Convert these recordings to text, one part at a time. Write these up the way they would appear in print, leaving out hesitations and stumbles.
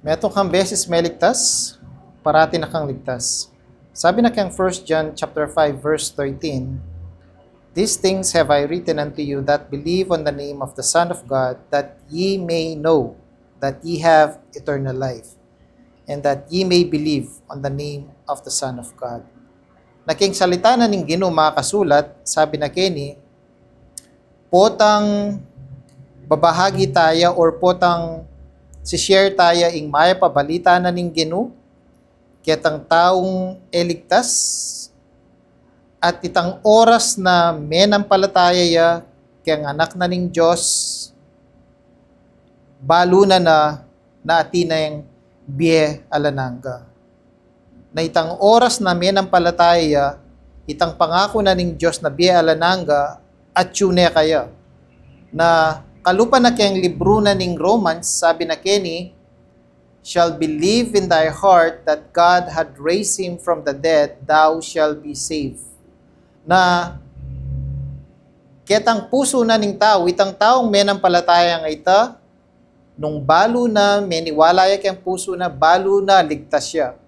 Metong kang beses may ligtas, parati na kang ligtas. Sabi na kang 1 John chapter 5 verse 13, "These things have I written unto you that believe on the name of the Son of God, that ye may know that ye have eternal life, and that ye may believe on the name of the Son of God." Naking salita na ning Ginoo mga kasulat, sabi na kini, potang babahagi tayo or potang si-share tayo ing maya pabalita na ning Ginoo, kitang taong eligtas, at itang oras na menampalataya ya, kaya anak na ning Diyos, balo na atina yung biye alananga. Na itang oras na menampalataya, itang pangako na ning Diyos na biye alananga, at yun kaya. Na kalupa na kayang libro na ning Romans, sabi na kini, "Shall believe in thy heart that God had raised him from the dead, thou shall be saved." Na ketang puso na ning tao, itang taong menampalataya nga ita, nung balo na meniwala ya kayang puso na, balo na ligtas siya.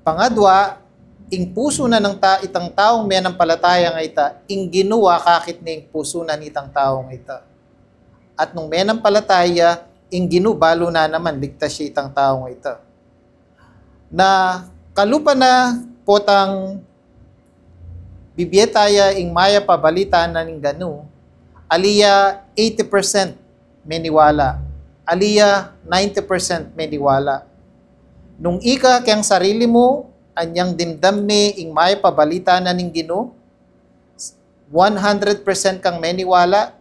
Pangadwa, ing puso na ng itang taong menampalataya nga ita, ing ginawa kakit na ing puso na nitang taong ita. At nung menampalataya, ing ginubalo na naman, ligtas siya itang taong ita. Na kalupa na potang bibiyetaya ing maya pabalita na ning ganu, aliya 80% meniwala, aliya 90% meniwala. Nung ika kayang sarili mo, anyang dimdami ing maya pabalita na ning Ginoo, 100% kang meniwala,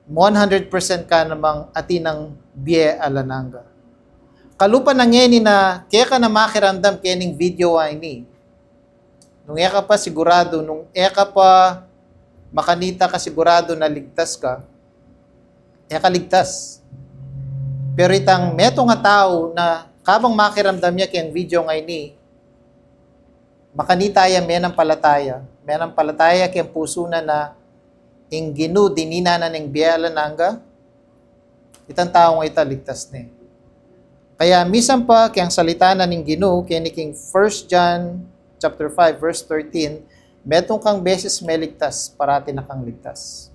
100% ka namang atinang biye alananga. Kalupa na ngeni na kaya ka na makirandam kaya ning video ini. Nung eka pa sigurado, nung eka pa makanita ka sigurado na ligtas ka, eka ligtas. Pero itang meto nga tao na kabang makiramdam niya kayang video nga ini, makanita ya menampalataya kayang puso na ing Ginoo dinina na ning biyala nangga, itang tao nga ita ligtas ni. Kaya misan pa kayang salita na ning Ginoo kaya ni king 1 John chapter 5 verse 13, metong kang beses may ligtas, parati na kang ligtas.